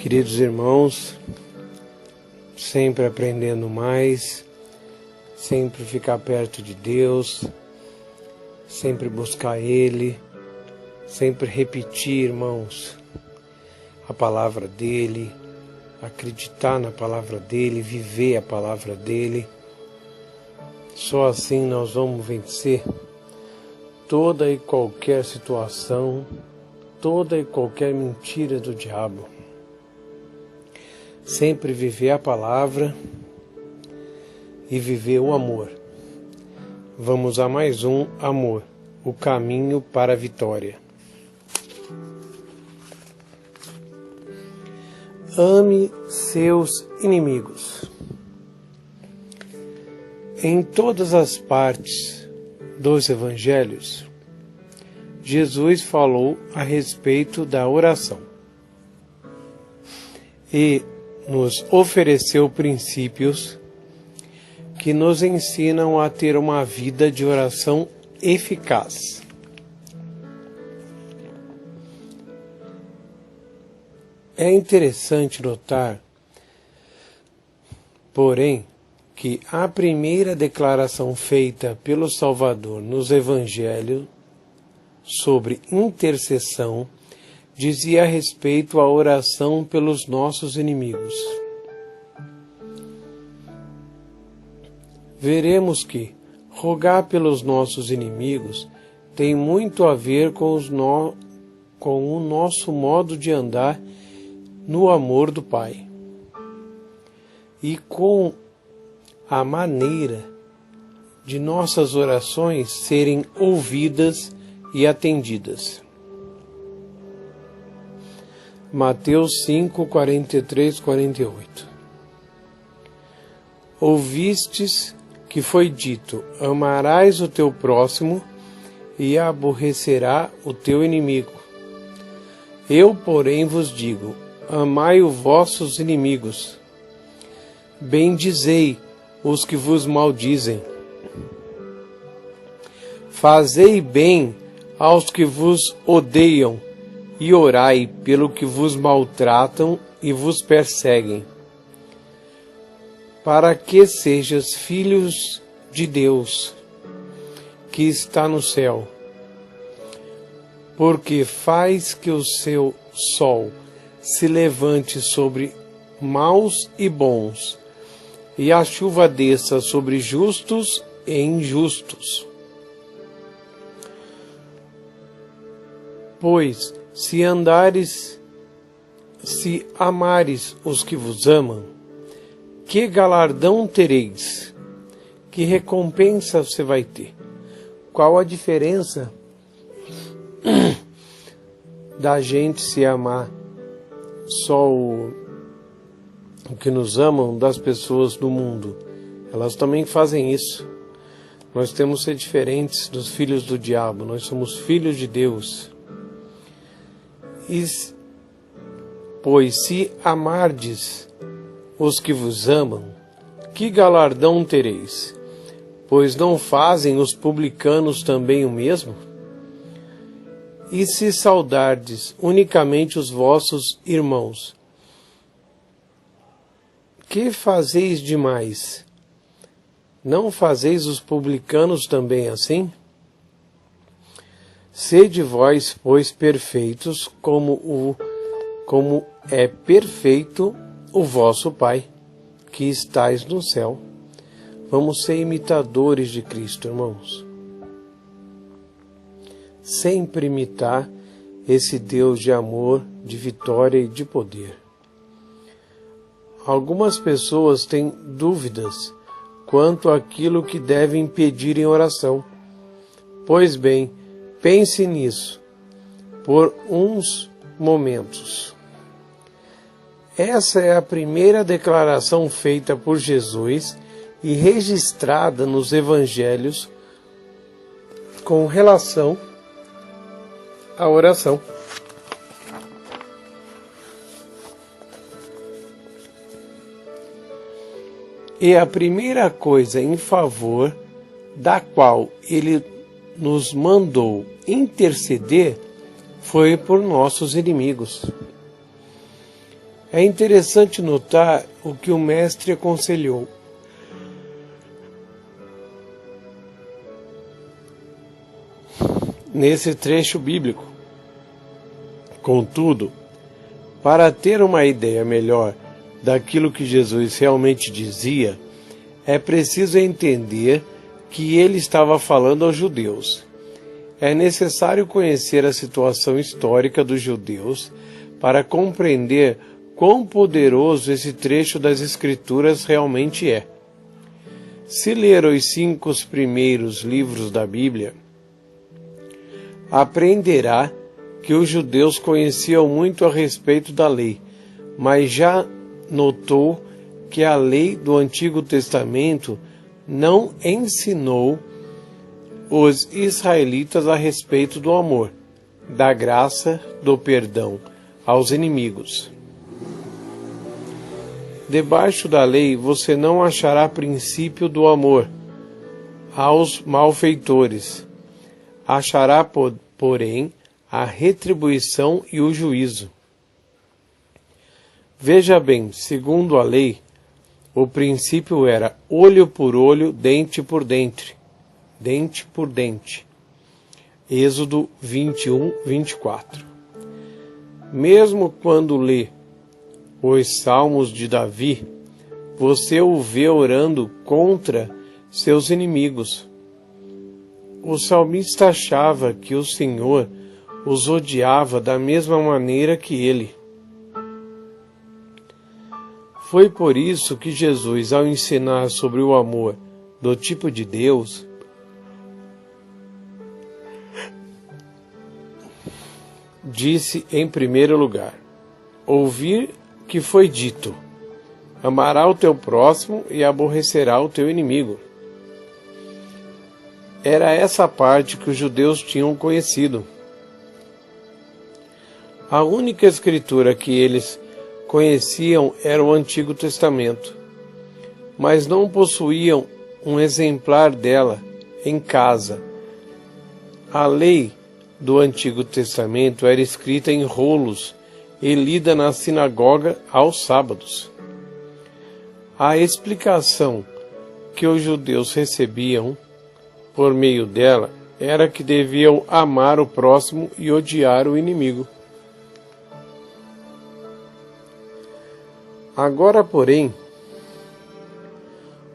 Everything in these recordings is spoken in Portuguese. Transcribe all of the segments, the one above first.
Queridos irmãos, sempre aprendendo mais, sempre ficar perto de Deus, sempre buscar Ele, sempre repetir, irmãos, a palavra dEle, acreditar na palavra dEle, viver a palavra dEle. Só assim nós vamos vencer toda e qualquer situação, toda e qualquer mentira do diabo. Sempre viver a palavra e viver o amor. Vamos a mais um amor, o caminho para a vitória. Ame seus inimigos. Em todas as partes dos evangelhos, Jesus falou a respeito da oração e nos ofereceu princípios que nos ensinam a ter uma vida de oração eficaz. É interessante notar, porém, que a primeira declaração feita pelo Salvador nos Evangelhos sobre intercessão dizia a respeito à oração pelos nossos inimigos. Veremos que rogar pelos nossos inimigos tem muito a ver com o nosso modo de andar no amor do Pai e com a maneira de nossas orações serem ouvidas e atendidas. Mateus 5, 43, 48. Ouvistes que foi dito, amarás o teu próximo e aborrecerá o teu inimigo. Eu, porém, vos digo, amai os vossos inimigos, bendizei os que vos maldizem, fazei bem aos que vos odeiam, e orai pelo que vos maltratam e vos perseguem, para que sejais filhos de Deus, que está no céu, porque faz que o seu sol se levante sobre maus e bons, e a chuva desça sobre justos e injustos. Pois, se amares os que vos amam, que galardão tereis? Que recompensa você vai ter? Qual a diferença da gente se amar só o que nos amam das pessoas do mundo? Elas também fazem isso. Nós temos que ser diferentes dos filhos do diabo. Nós somos filhos de Deus. Pois se amardes os que vos amam, que galardão tereis? Pois não fazem os publicanos também o mesmo? E se saudardes unicamente os vossos irmãos, que fazeis demais? Não fazeis os publicanos também assim? Sede vós, pois, perfeitos, como é perfeito o vosso Pai, que estais no céu. Vamos ser imitadores de Cristo, irmãos. Sempre imitar esse Deus de amor, de vitória e de poder. Algumas pessoas têm dúvidas quanto àquilo que devem pedir em oração. Pois bem, pense nisso por uns momentos. Essa é a primeira declaração feita por Jesus e registrada nos Evangelhos com relação à oração. E a primeira coisa em favor da qual ele nos mandou interceder foi por nossos inimigos. É interessante notar o que o mestre aconselhou. Nesse trecho bíblico. Contudo, para ter uma ideia melhor daquilo que Jesus realmente dizia, é preciso entender que ele estava falando aos judeus. É necessário conhecer a situação histórica dos judeus para compreender quão poderoso esse trecho das Escrituras realmente é. Se ler os 5 primeiros livros da Bíblia, aprenderá que os judeus conheciam muito a respeito da lei, mas já notou que a lei do Antigo Testamento não ensinou os israelitas a respeito do amor, da graça, do perdão aos inimigos. Debaixo da lei você não achará princípio do amor aos malfeitores. Achará, porém, a retribuição e o juízo. Veja bem, segundo a lei, o princípio era olho por olho, dente por dente. Dente por dente. Êxodo 21, 24. Mesmo quando lê os Salmos de Davi, você o vê orando contra seus inimigos. O salmista achava que o Senhor os odiava da mesma maneira que ele. Foi por isso que Jesus, ao ensinar sobre o amor do tipo de Deus, disse em primeiro lugar: ouvir que foi dito, amará o teu próximo e aborrecerá o teu inimigo. Era essa parte que os judeus tinham conhecido. A única escritura que eles conheciam era o Antigo Testamento, mas não possuíam um exemplar dela em casa. A lei do Antigo Testamento era escrita em rolos e lida na sinagoga aos sábados. A explicação que os judeus recebiam por meio dela era que deviam amar o próximo e odiar o inimigo. Agora, porém,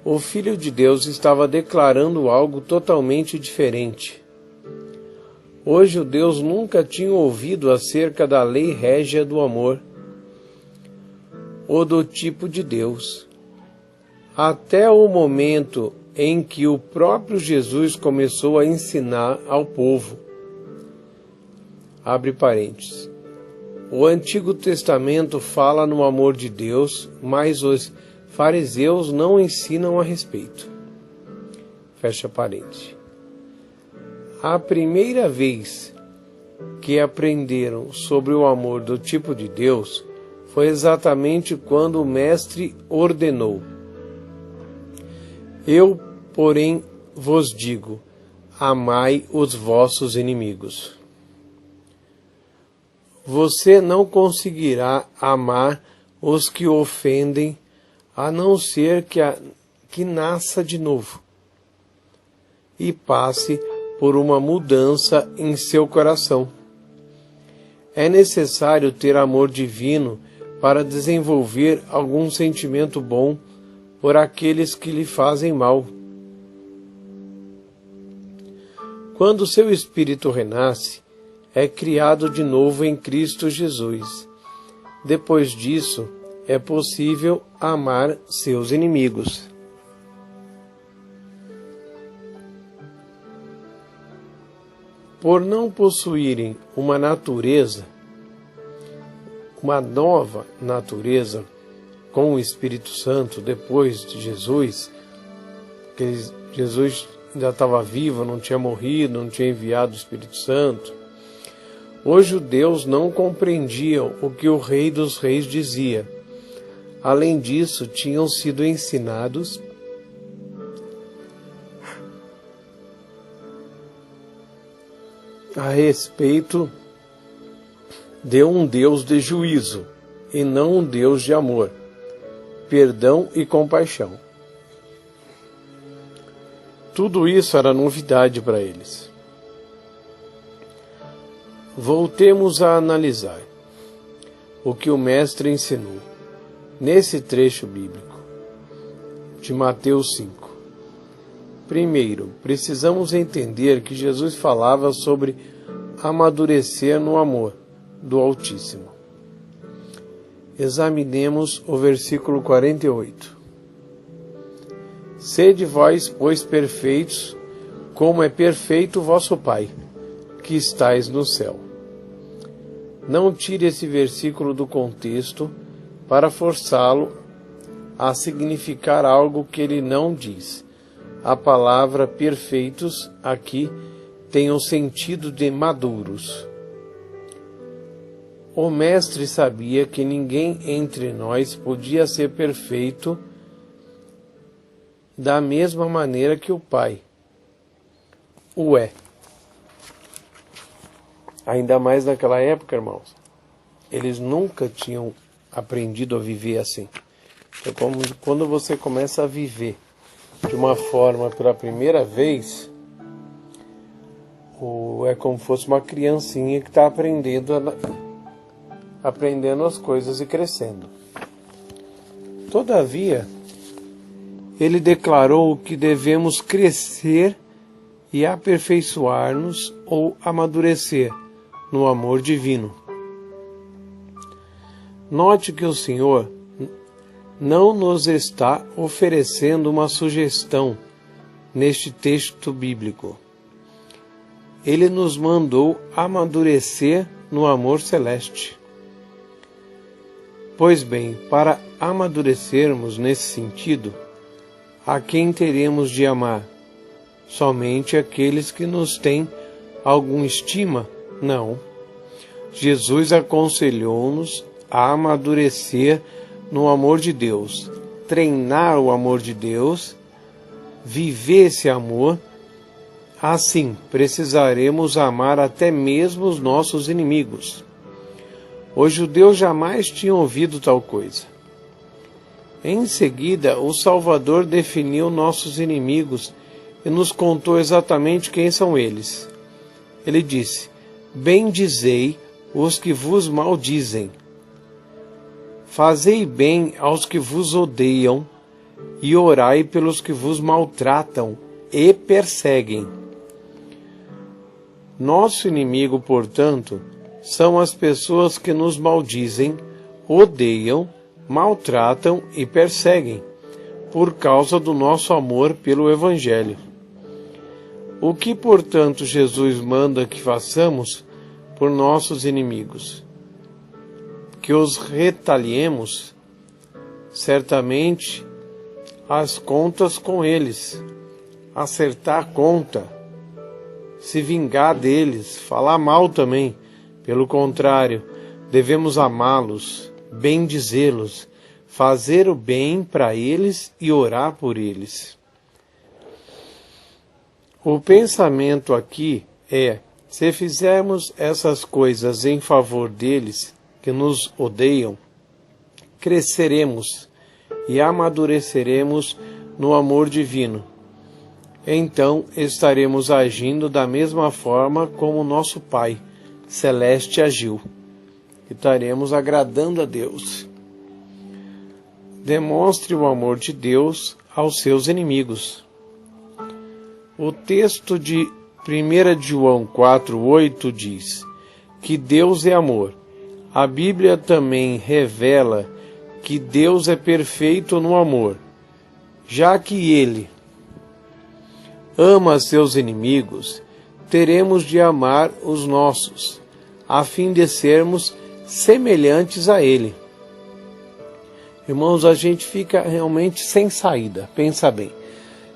o Filho de Deus estava declarando algo totalmente diferente. Os judeus nunca tinham ouvido acerca da lei régia do amor, ou do tipo de Deus, até o momento em que o próprio Jesus começou a ensinar ao povo. Abre parênteses. O Antigo Testamento fala no amor de Deus, mas os fariseus não ensinam a respeito. Fecha parênteses. A primeira vez que aprenderam sobre o amor do tipo de Deus foi exatamente quando o Mestre ordenou: eu, porém, vos digo, amai os vossos inimigos. Você não conseguirá amar os que ofendem, a não ser que nasça de novo e passe por uma mudança em seu coração. É necessário ter amor divino para desenvolver algum sentimento bom por aqueles que lhe fazem mal. Quando seu espírito renasce, é criado de novo em Cristo Jesus. Depois disso, é possível amar seus inimigos. Por não possuírem uma nova natureza com o Espírito Santo depois de Jesus, que Jesus ainda estava vivo, não tinha morrido, não tinha enviado o Espírito Santo, os judeus não compreendiam o que o Rei dos Reis dizia. Além disso, tinham sido ensinados a respeito de um Deus de juízo e não um Deus de amor, perdão e compaixão. Tudo isso era novidade para eles. Voltemos a analisar o que o Mestre ensinou nesse trecho bíblico de Mateus 5. Primeiro, precisamos entender que Jesus falava sobre amadurecer no amor do Altíssimo. Examinemos o versículo 48. Sede vós, pois, perfeitos, como é perfeito o vosso Pai, que estais no céu. Não tire esse versículo do contexto para forçá-lo a significar algo que ele não diz. A palavra perfeitos aqui tem o sentido de maduros. O Mestre sabia que ninguém entre nós podia ser perfeito da mesma maneira que o Pai o é. Ainda mais naquela época, irmãos, eles nunca tinham aprendido a viver assim. É como quando você começa a viver de uma forma pela primeira vez, é como se fosse uma criancinha que está aprendendo as coisas e crescendo. Todavia, ele declarou que devemos crescer e aperfeiçoar-nos ou amadurecer no amor divino. Note que o Senhor não nos está oferecendo uma sugestão neste texto bíblico. Ele nos mandou amadurecer no amor celeste. Pois bem, para amadurecermos nesse sentido, a quem teremos de amar? Somente aqueles que nos têm alguma estima? Não. Jesus aconselhou-nos a amadurecer no amor de Deus, treinar o amor de Deus, viver esse amor. Assim, precisaremos amar até mesmo os nossos inimigos. Os judeus jamais tinham ouvido tal coisa. Em seguida, o Salvador definiu nossos inimigos e nos contou exatamente quem são eles. Ele disse: bendizei os que vos maldizem. Fazei bem aos que vos odeiam e orai pelos que vos maltratam e perseguem. Nosso inimigo, portanto, são as pessoas que nos maldizem, odeiam, maltratam e perseguem, por causa do nosso amor pelo Evangelho. O que, portanto, Jesus manda que façamos por nossos inimigos? Que os retaliemos, certamente, as contas com eles, acertar conta, se vingar deles, falar mal também. Pelo contrário, devemos amá-los, bendizê-los, fazer o bem para eles e orar por eles. O pensamento aqui é: se fizermos essas coisas em favor deles que nos odeiam, cresceremos e amadureceremos no amor divino. Então estaremos agindo da mesma forma como nosso Pai Celeste agiu. Estaremos agradando a Deus. Demonstre o amor de Deus aos seus inimigos. O texto de 1 João 4,8 diz que Deus é amor. A Bíblia também revela que Deus é perfeito no amor, já que Ele ama seus inimigos, teremos de amar os nossos, a fim de sermos semelhantes a Ele. Irmãos, a gente fica realmente sem saída, pensa bem.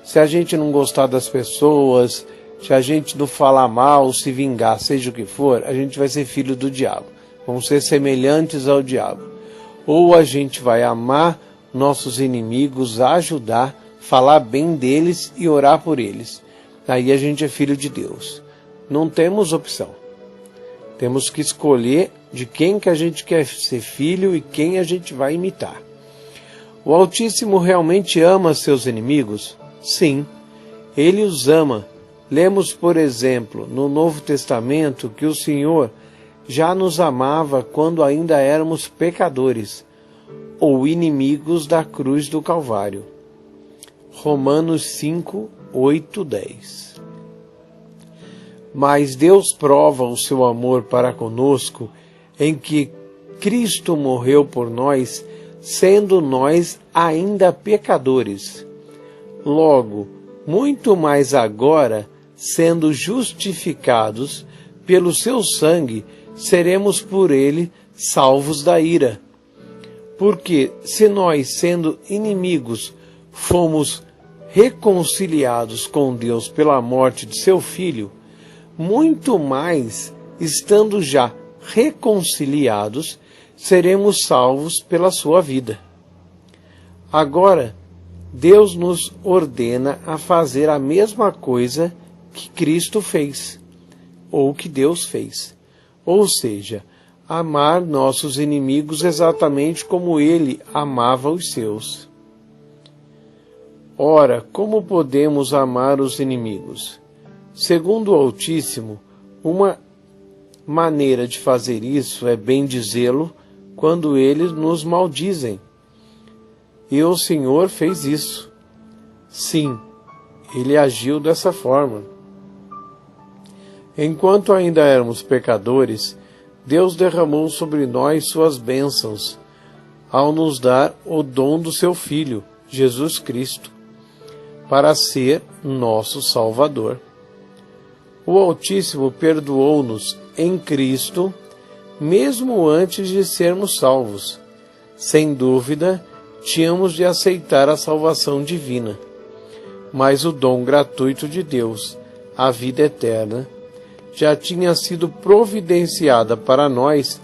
Se a gente não gostar das pessoas, se a gente não falar mal, se vingar, seja o que for, a gente vai ser filho do diabo. Vamos ser semelhantes ao diabo. Ou a gente vai amar nossos inimigos, ajudar, falar bem deles e orar por eles. Aí a gente é filho de Deus. Não temos opção. Temos que escolher de quem que a gente quer ser filho e quem a gente vai imitar. O Altíssimo realmente ama seus inimigos? Sim, Ele os ama. Lemos, por exemplo, no Novo Testamento que o Senhor já nos amava quando ainda éramos pecadores, ou inimigos da cruz do Calvário. Romanos 5, 8, 10. Mas Deus prova o seu amor para conosco em que Cristo morreu por nós, sendo nós ainda pecadores. Logo, muito mais agora, sendo justificados pelo seu sangue, seremos por ele salvos da ira. Porque se nós, sendo inimigos, fomos reconciliados com Deus pela morte de seu Filho, muito mais, estando já reconciliados, seremos salvos pela sua vida. Agora, Deus nos ordena a fazer a mesma coisa que Cristo fez, ou que Deus fez. Ou seja, amar nossos inimigos exatamente como Ele amava os seus. Ora, como podemos amar os inimigos? Segundo o Altíssimo, uma maneira de fazer isso é bendizê-lo quando eles nos maldizem. E o Senhor fez isso. Sim, Ele agiu dessa forma. Enquanto ainda éramos pecadores, Deus derramou sobre nós suas bênçãos, ao nos dar o dom do seu Filho, Jesus Cristo, para ser nosso Salvador. O Altíssimo perdoou-nos em Cristo, mesmo antes de sermos salvos. Sem dúvida, tínhamos de aceitar a salvação divina. Mas o dom gratuito de Deus, a vida eterna, já tinha sido providenciada para nós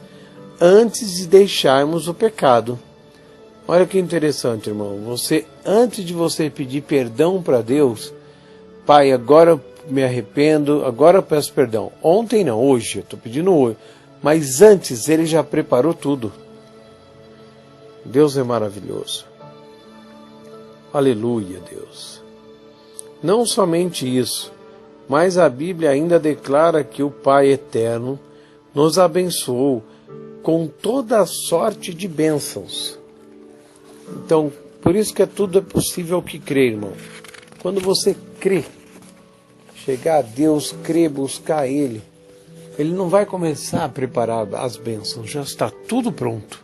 antes de deixarmos o pecado. Olha que interessante, irmão. Antes de você pedir perdão para Deus, Pai, agora eu me arrependo, agora eu peço perdão. Ontem não, hoje, eu estou pedindo hoje. Mas antes Ele já preparou tudo. Deus é maravilhoso. Aleluia, Deus. Não somente isso, mas a Bíblia ainda declara que o Pai Eterno nos abençoou com toda a sorte de bênçãos. Então, por isso que tudo é possível que crê, irmão. Quando você crê, chegar a Deus, crer, buscar Ele, Ele não vai começar a preparar as bênçãos, já está tudo pronto.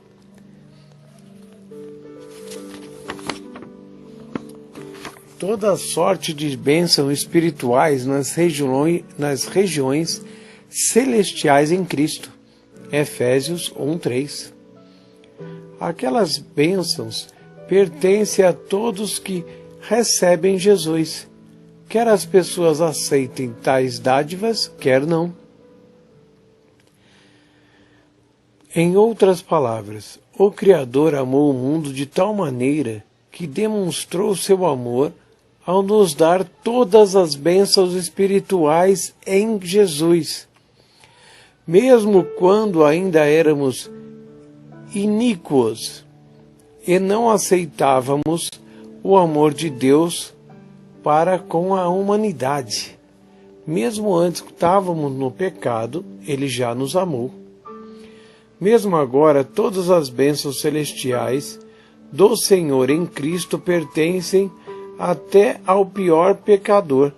Toda a sorte de bênçãos espirituais nas regiões celestiais em Cristo. Efésios 1:3. Aquelas bênçãos pertencem a todos que recebem Jesus, quer as pessoas aceitem tais dádivas, quer não. Em outras palavras, o Criador amou o mundo de tal maneira que demonstrou seu amor ao nos dar todas as bênçãos espirituais em Jesus. Mesmo quando ainda éramos iníquos e não aceitávamos o amor de Deus para com a humanidade. Mesmo antes que estávamos no pecado, Ele já nos amou. Mesmo agora, todas as bênçãos celestiais do Senhor em Cristo pertencem até ao pior pecador,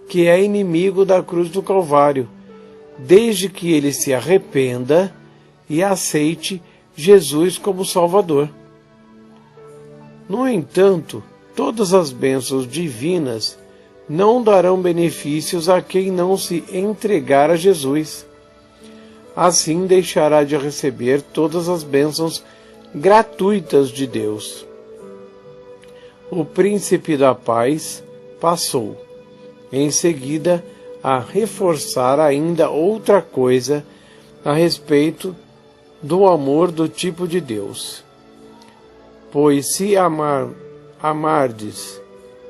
que é inimigo da cruz do Calvário, desde que ele se arrependa e aceite Jesus como Salvador. No entanto, todas as bênçãos divinas não darão benefícios a quem não se entregar a Jesus. Assim deixará de receber todas as bênçãos gratuitas de Deus. O príncipe da paz passou, em seguida, a reforçar ainda outra coisa a respeito do amor do tipo de Deus. Pois se amardes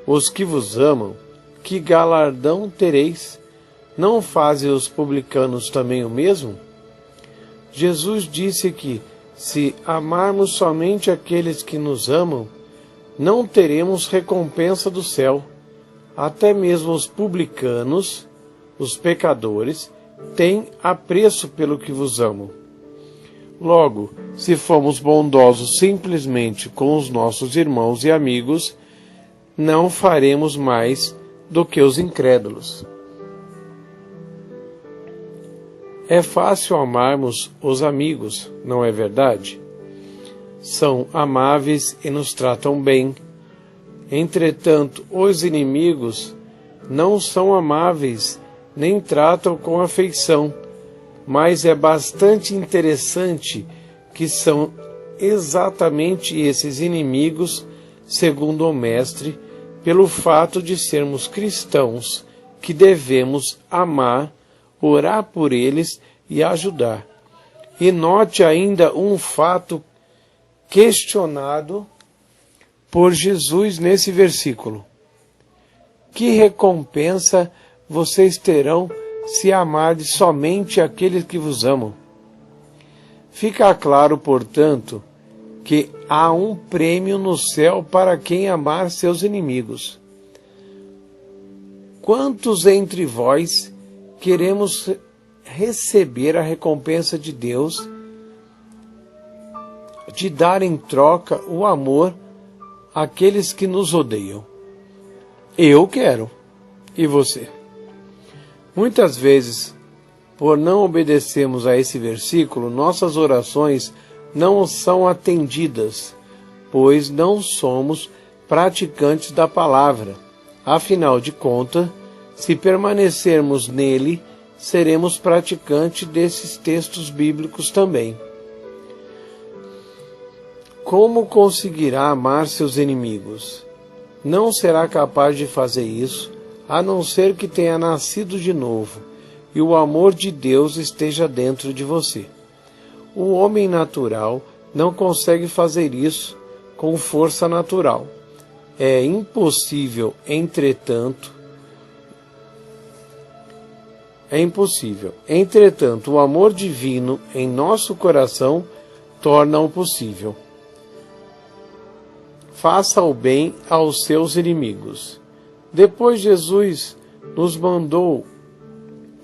os que vos amam, que galardão tereis? Não fazem os publicanos também o mesmo? Jesus disse que, se amarmos somente aqueles que nos amam, não teremos recompensa do céu. Até mesmo os publicanos, os pecadores, têm apreço pelo que vos amam. Logo, se formos bondosos simplesmente com os nossos irmãos e amigos, não faremos mais do que os incrédulos. É fácil amarmos os amigos, não é verdade? São amáveis e nos tratam bem. Entretanto, os inimigos não são amáveis nem tratam com afeição, mas é bastante interessante que são exatamente esses inimigos, segundo o Mestre, pelo fato de sermos cristãos, que devemos amar, orar por eles e ajudar. E note ainda um fato questionado por Jesus nesse versículo. Que recompensa vocês terão se amardes somente aqueles que vos amam? Fica claro, portanto, que há um prêmio no céu para quem amar seus inimigos. Quantos entre vós queremos receber a recompensa de Deus, de dar em troca o amor àqueles que nos odeiam? Eu quero. E você? Muitas vezes, por não obedecermos a esse versículo, nossas orações não são atendidas, pois não somos praticantes da palavra. Afinal de contas, se permanecermos nele, seremos praticantes desses textos bíblicos também. Como conseguirá amar seus inimigos? Não será capaz de fazer isso, a não ser que tenha nascido de novo e o amor de Deus esteja dentro de você. O homem natural não consegue fazer isso com força natural. É impossível, entretanto, o amor divino em nosso coração torna-o possível. Faça o bem aos seus inimigos. Depois Jesus nos mandou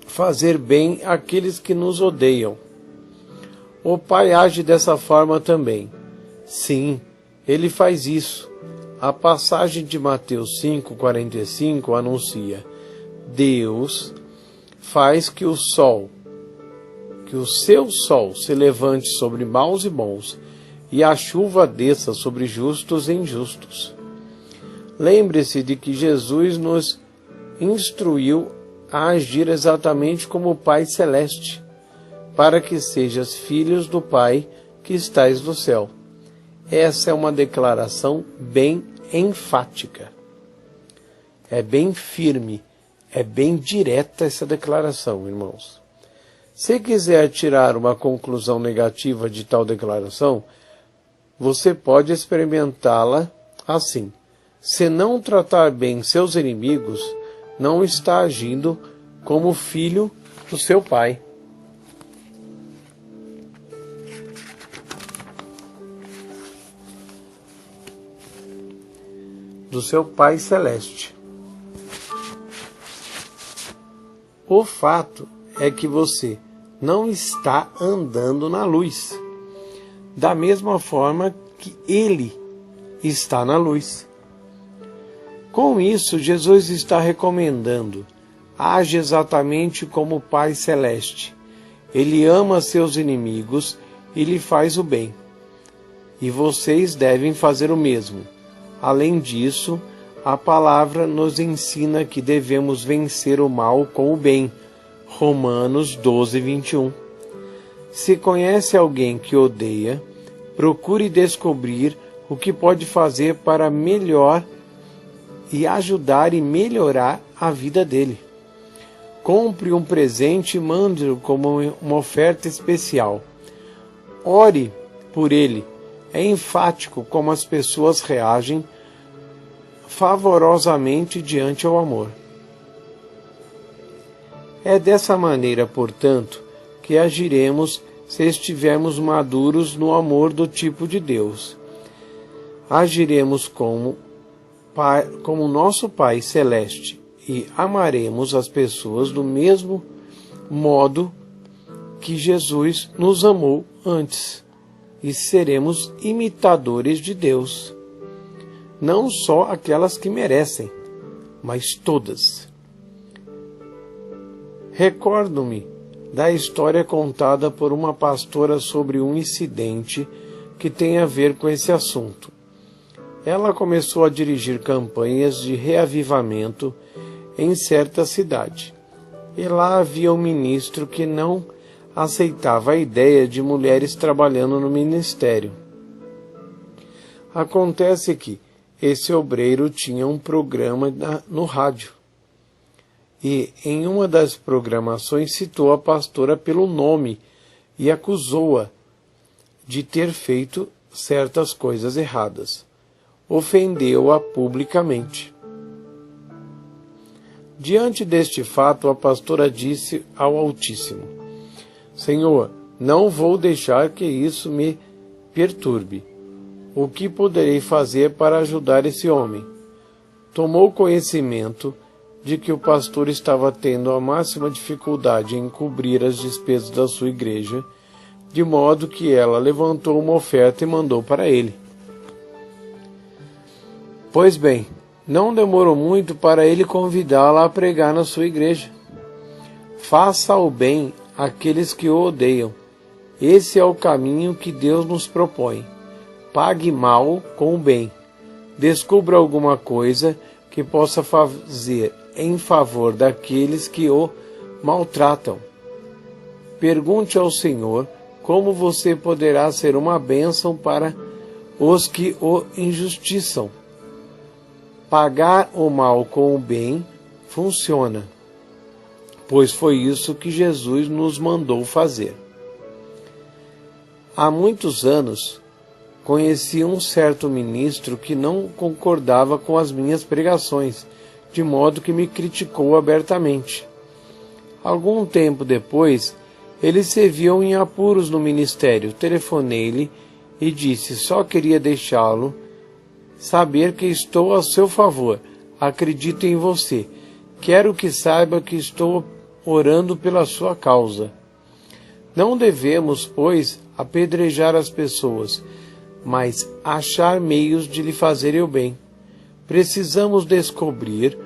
fazer bem àqueles que nos odeiam. O Pai age dessa forma também. Sim, Ele faz isso. A passagem de Mateus 5,45 anuncia: Deus faz que o seu sol se levante sobre maus e bons, e a chuva desça sobre justos e injustos. Lembre-se de que Jesus nos instruiu a agir exatamente como o Pai Celeste, para que sejas filhos do Pai que estais no céu. Essa é uma declaração bem enfática. É bem firme, é bem direta essa declaração, irmãos. Se quiser tirar uma conclusão negativa de tal declaração, você pode experimentá-la assim: se não tratar bem seus inimigos, não está agindo como filho do seu Pai. Do seu Pai Celeste. O fato é que você não está andando na luz, da mesma forma que Ele está na luz. Com isso, Jesus está recomendando: age exatamente como o Pai Celeste. Ele ama seus inimigos e lhe faz o bem. E vocês devem fazer o mesmo. Além disso, a palavra nos ensina que devemos vencer o mal com o bem. Romanos 12:21. Se conhece alguém que odeia, procure descobrir o que pode fazer para melhor e ajudar e melhorar a vida dele. Compre um presente e mande-o como uma oferta especial. Ore por ele. É enfático como as pessoas reagem favorosamente diante ao amor. É dessa maneira, portanto, que agiremos se estivermos maduros no amor do tipo de Deus. Agiremos como nosso Pai Celeste e amaremos as pessoas do mesmo modo que Jesus nos amou antes, e seremos imitadores de Deus, não só aquelas que merecem, mas todas. Recordo-me da história contada por uma pastora sobre um incidente que tem a ver com esse assunto. Ela começou a dirigir campanhas de reavivamento em certa cidade, e lá havia um ministro que não aceitava a ideia de mulheres trabalhando no ministério. Acontece que esse obreiro tinha um programa no rádio, e em uma das programações citou a pastora pelo nome e acusou-a de ter feito certas coisas erradas. Ofendeu-a publicamente. Diante deste fato, a pastora disse ao Altíssimo: Senhor, não vou deixar que isso me perturbe. O que poderei fazer para ajudar esse homem? Tomou conhecimento de que o pastor estava tendo a máxima dificuldade em cobrir as despesas da sua igreja, de modo que ela levantou uma oferta e mandou para ele. Pois bem, não demorou muito para ele convidá-la a pregar na sua igreja. Faça o bem àqueles que o odeiam. Esse é o caminho que Deus nos propõe. Pague mal com o bem. Descubra alguma coisa que possa fazer em favor daqueles que o maltratam. Pergunte ao Senhor como você poderá ser uma bênção para os que o injustiçam. Pagar o mal com o bem funciona, pois foi isso que Jesus nos mandou fazer. Há muitos anos, conheci um certo ministro que não concordava com as minhas pregações, de modo que me criticou abertamente. Algum tempo depois, ele se viu em apuros no ministério. Telefonei-lhe e disse: só queria deixá-lo saber que estou a seu favor. Acredito em você. Quero que saiba que estou orando pela sua causa. Não devemos, pois, apedrejar as pessoas, mas achar meios de lhe fazerem o bem. Precisamos descobrir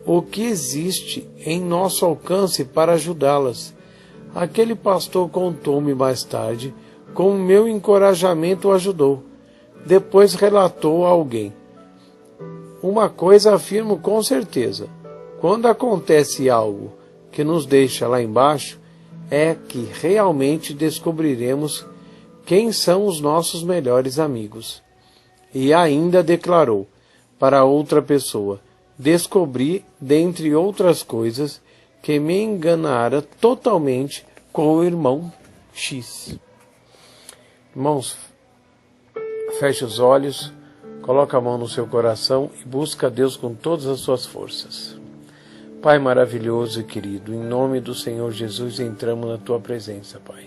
o que existe em nosso alcance para ajudá-las. Aquele pastor contou-me mais tarde como meu encorajamento o ajudou. Depois relatou a alguém: uma coisa afirmo com certeza: quando acontece algo que nos deixa lá embaixo, é que realmente descobriremos quem são os nossos melhores amigos. E ainda declarou para outra pessoa: descobri, dentre outras coisas, que me enganara totalmente com o irmão X. Irmãos, feche os olhos, coloca a mão no seu coração e busca a Deus com todas as suas forças. Pai maravilhoso e querido, em nome do Senhor Jesus entramos na Tua presença, Pai,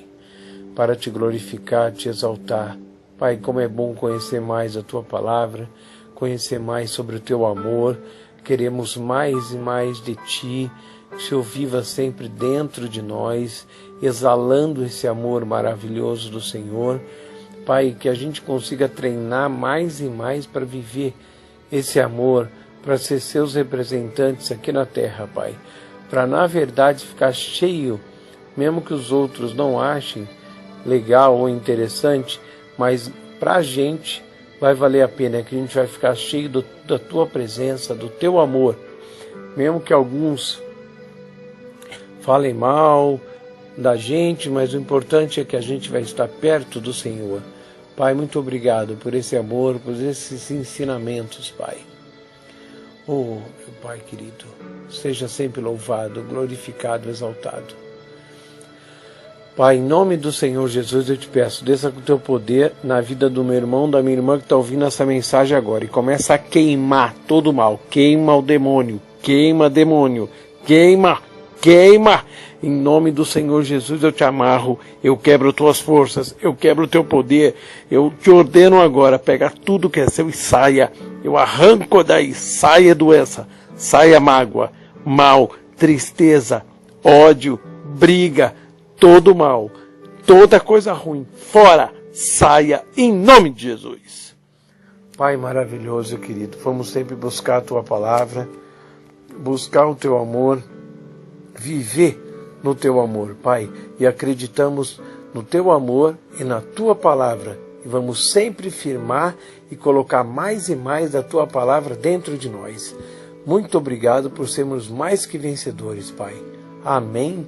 para Te glorificar, Te exaltar. Pai, como é bom conhecer mais a Tua palavra, conhecer mais sobre o Teu amor. Queremos mais e mais de Ti, que o Senhor viva sempre dentro de nós, exalando esse amor maravilhoso do Senhor. Pai, que a gente consiga treinar mais e mais para viver esse amor, para ser seus representantes aqui na terra, Pai. Para, na verdade, ficar cheio, mesmo que os outros não achem legal ou interessante, mas para a gente vai valer a pena, que a gente vai ficar cheio da Tua presença, do Teu amor. Mesmo que alguns falem mal da gente, mas o importante é que a gente vai estar perto do Senhor. Pai, muito obrigado por esse amor, por esses ensinamentos, Pai. Oh, meu Pai querido, seja sempre louvado, glorificado, exaltado. Pai, em nome do Senhor Jesus, eu te peço, desça com o teu poder na vida do meu irmão, da minha irmã que está ouvindo essa mensagem agora, e começa a queimar todo o mal. Queima o demônio, queima demônio, queima, queima. Em nome do Senhor Jesus eu te amarro, eu quebro tuas forças, eu quebro o teu poder, eu te ordeno agora, pega tudo que é seu e saia. Eu arranco daí, saia doença, saia mágoa, mal, tristeza, ódio, briga, todo mal, toda coisa ruim, fora, saia, em nome de Jesus. Pai maravilhoso, querido, vamos sempre buscar a tua palavra, buscar o teu amor, viver no teu amor, Pai, e acreditamos no teu amor e na tua palavra, e vamos sempre firmar e colocar mais e mais da tua palavra dentro de nós. Muito obrigado por sermos mais que vencedores, Pai. Amém